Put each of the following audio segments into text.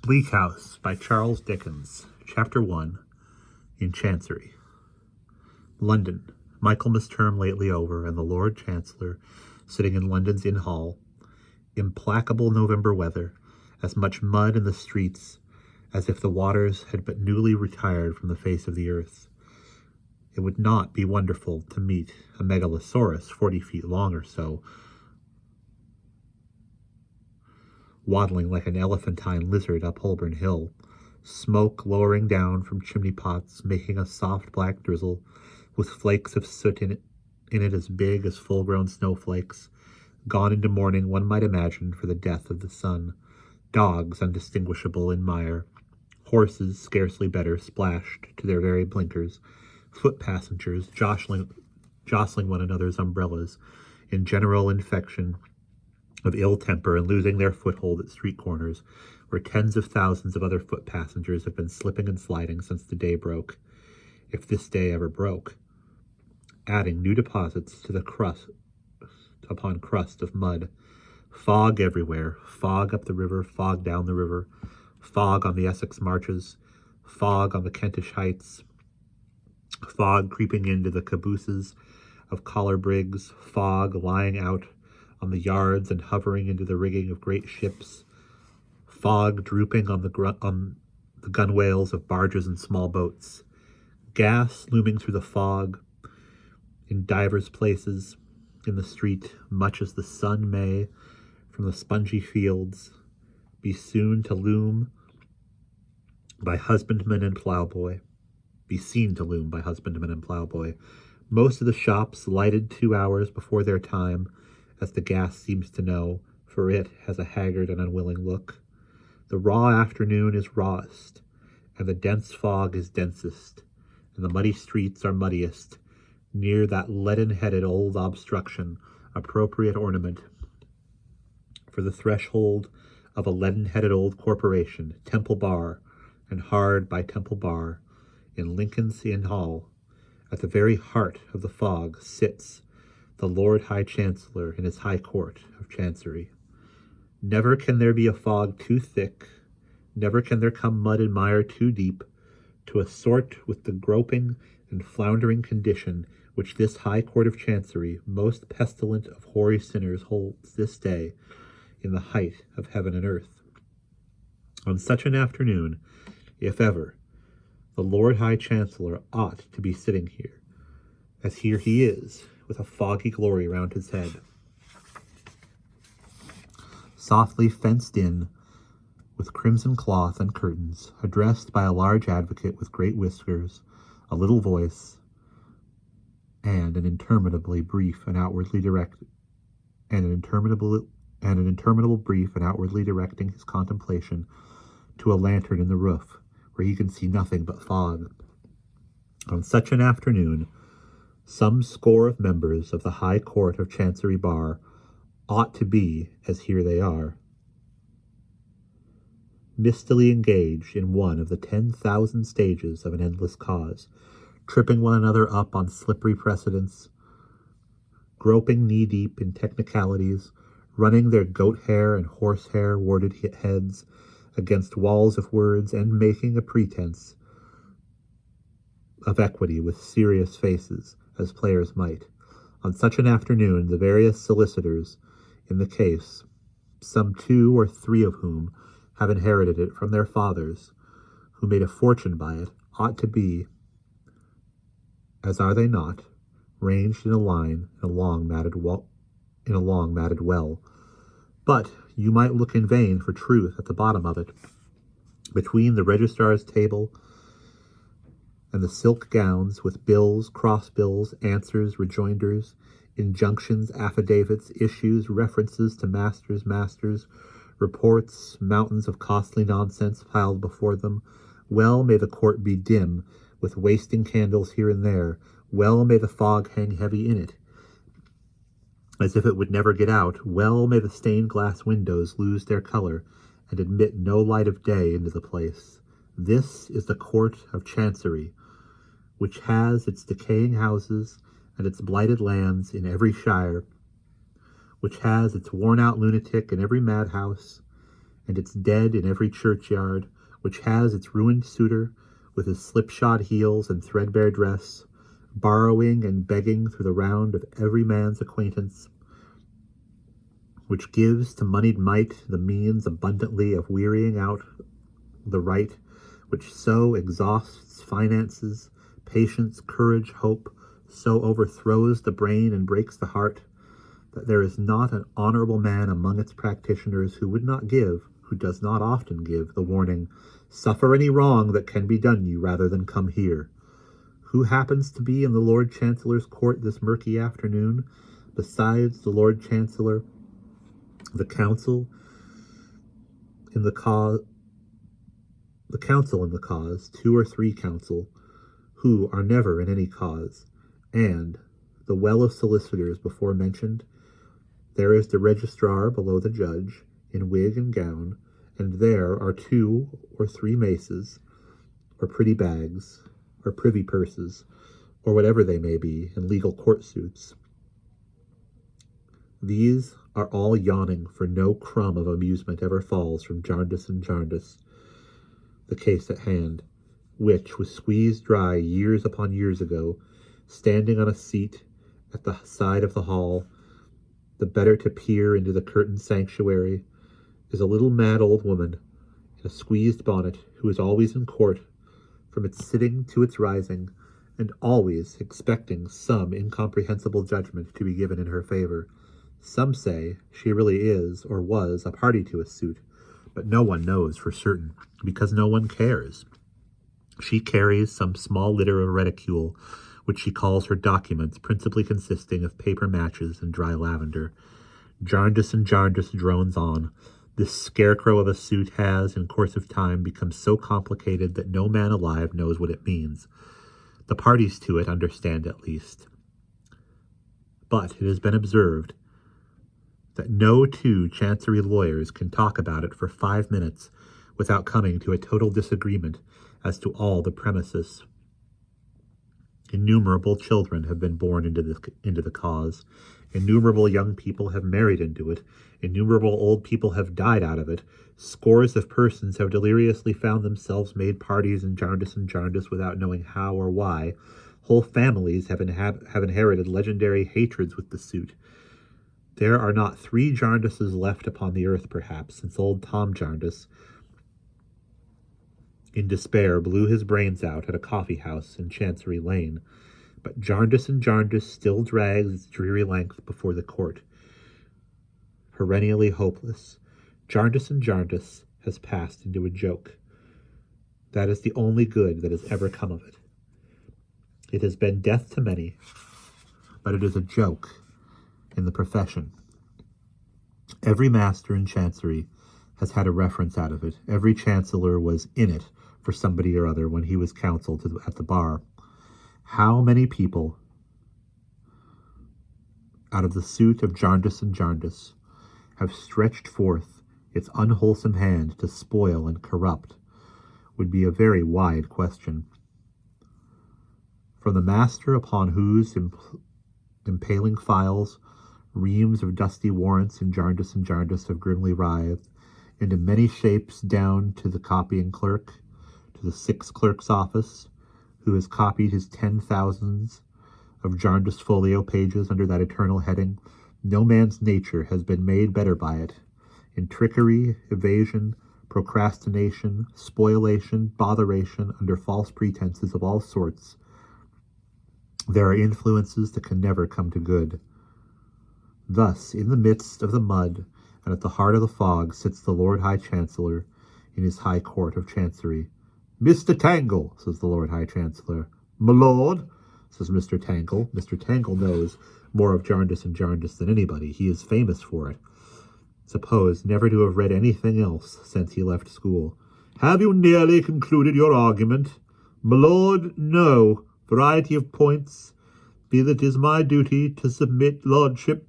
Bleak House by Charles Dickens. Chapter 1. In Chancery. London. Michaelmas term lately over, and the Lord Chancellor sitting in London's Inn Hall. Implacable November weather, as much mud in the streets as if the waters had but newly retired from the face of the earth. It would not be wonderful to meet a megalosaurus 40 feet long or so, waddling like an elephantine lizard up Holborn Hill, smoke lowering down from chimney pots, making a soft black drizzle, with flakes of soot in it as big as full-grown snowflakes, gone into mourning, one might imagine, for the death of the sun, dogs undistinguishable in mire, horses scarcely better, splashed to their very blinkers, foot passengers jostling one another's umbrellas, in general infection of ill temper and losing their foothold at street corners, where tens of thousands of other foot passengers have been slipping and sliding since the day broke, if this day ever broke, adding new deposits to the crust upon crust of mud. Fog everywhere, fog up the river, fog down the river, fog on the Essex marches, fog on the Kentish heights, fog creeping into the cabooses of collar brigs, fog lying out on the yards and hovering into the rigging of great ships, fog drooping on the gunwales of barges and small boats, gas looming through the fog in divers places in the street, much as the sun may, from the spongy fields, be soon to loom by husbandman and ploughboy, be seen to loom by husbandman and ploughboy. Most of the shops lighted 2 hours before their time, as the gas seems to know, for it has a haggard and unwilling look. The raw afternoon is rawest, and the dense fog is densest, and the muddy streets are muddiest, near that leaden-headed old obstruction, appropriate ornament for the threshold of a leaden-headed old corporation, Temple Bar, and hard by Temple Bar, in Lincoln's Inn Hall, at the very heart of the fog, sits the Lord High Chancellor in his High Court of Chancery. Never can there be a fog too thick, never can there come mud and mire too deep, to assort with the groping and floundering condition which this High Court of Chancery, most pestilent of hoary sinners, holds this day in the height of heaven and earth. On such an afternoon, if ever, the Lord High Chancellor ought to be sitting here, as here he is, with a foggy glory round his head, softly fenced in with crimson cloth and curtains, addressed by a large advocate with great whiskers, a little voice, and an interminably brief and outwardly directing his contemplation to a lantern in the roof, where he can see nothing but fog. On such an afternoon, some score of members of the High Court of Chancery Bar ought to be, as here they are, mistily engaged in one of the 10,000 stages of an endless cause, tripping one another up on slippery precedents, groping knee-deep in technicalities, running their goat-hair and horsehair warded heads against walls of words, and making a pretense of equity with serious faces, as players might. On such an afternoon, the various solicitors in the case, some 2 or 3 of whom have inherited it from their fathers, who made a fortune by it, ought to be, as are they not, ranged in a line in a long matted well. But you might look in vain for truth at the bottom of it. Between the registrar's table and the silk gowns with bills, cross-bills, answers, rejoinders, injunctions, affidavits, issues, references to masters, reports, mountains of costly nonsense piled before them, well may the court be dim, with wasting candles here and there, well may the fog hang heavy in it, as if it would never get out, well may the stained glass windows lose their color, and admit no light of day into the place. This is the Court of Chancery, which has its decaying houses and its blighted lands in every shire, which has its worn-out lunatic in every madhouse, and its dead in every churchyard, which has its ruined suitor, with his slipshod heels and threadbare dress, borrowing and begging through the round of every man's acquaintance, which gives to moneyed might the means abundantly of wearying out the right, which so exhausts finances, patience, courage, hope, so overthrows the brain and breaks the heart, that there is not an honorable man among its practitioners who would not give, who does not often give, the warning, suffer any wrong that can be done you rather than come here. Who happens to be in the Lord Chancellor's court this murky afternoon, besides the Lord Chancellor, the counsel in the cause, 2 or 3 counsel, who are never in any cause, and the well of solicitors before mentioned? There is the registrar below the judge, in wig and gown, and there are 2 or 3 maces, or pretty bags, or privy purses, or whatever they may be, in legal court suits. These are all yawning, for no crumb of amusement ever falls from Jarndyce and Jarndyce, the case at hand, which was squeezed dry years upon years ago, standing on a seat at the side of the hall, the better to peer into the curtained sanctuary, is a little mad old woman in a squeezed bonnet, who is always in court, from its sitting to its rising, and always expecting some incomprehensible judgment to be given in her favor. Some say she really is, or was, a party to a suit, but no one knows for certain, because no one cares. She carries some small litter of reticule, which she calls her documents, principally consisting of paper matches and dry lavender. Jarndyce and Jarndyce drones on. This scarecrow of a suit has, in course of time, become so complicated that no man alive knows what it means. The parties to it understand at least. But it has been observed that no 2 chancery lawyers can talk about it for 5 minutes without coming to a total disagreement as to all the premises. Innumerable children have been born into the cause. Innumerable young people have married into it. Innumerable old people have died out of it. Scores of persons have deliriously found themselves made parties in Jarndyce and Jarndyce without knowing how or why. Whole families have inherited legendary hatreds with the suit. There are not 3 Jarndyces left upon the earth, perhaps, since old Tom Jarndyce, in despair, blew his brains out at a coffee-house in Chancery Lane. But Jarndyce and Jarndyce still drags its dreary length before the court, perennially hopeless. Jarndyce and Jarndyce has passed into a joke. That is the only good that has ever come of it. It has been death to many, but it is a joke in the profession. Every master in Chancery has had a reference out of it. Every chancellor was in it for somebody or other when he was counsel at the bar. How many people out of the suit of Jarndyce and Jarndyce have stretched forth its unwholesome hand to spoil and corrupt would be a very wide question. From the master upon whose impaling files reams of dusty warrants in Jarndyce and Jarndyce have grimly writhed, into many shapes down to the copying clerk, to the 6th clerk's office, who has copied his 10,000s of Jarndyce folio pages under that eternal heading. No man's nature has been made better by it. In trickery, evasion, procrastination, spoliation, botheration, under false pretenses of all sorts, there are influences that can never come to good. Thus, in the midst of the mud and at the heart of the fog, sits the Lord High Chancellor in his High Court of Chancery. "Mr. Tangle," says the Lord High Chancellor. "My lord," says Mr. Tangle. Mr. Tangle knows more of Jarndyce and Jarndyce than anybody. He is famous for it. Supposed never to have read anything else since he left school. "Have you nearly concluded your argument?" "My lord, no. Variety of points. Be that is my duty to submit, lordship,"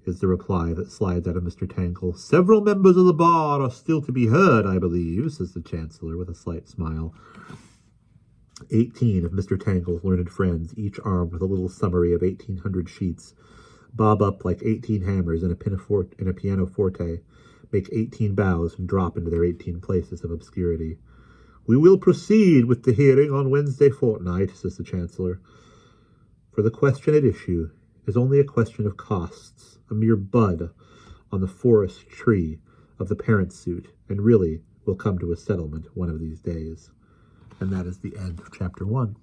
is the reply that slides out of Mr. Tangle. "Several members of the bar are still to be heard, I believe," says the Chancellor with a slight smile. 18 of Mr. Tangle's learned friends, each armed with a little summary of 1,800 sheets, bob up like 18 hammers in a pianoforte, make 18 bows and drop into their 18 places of obscurity. "We will proceed with the hearing on Wednesday fortnight," says the Chancellor. "For the question at issue is only a question of costs, a mere bud on the forest tree of the parent suit, and really will come to a settlement one of these days." And that is the end of chapter 1.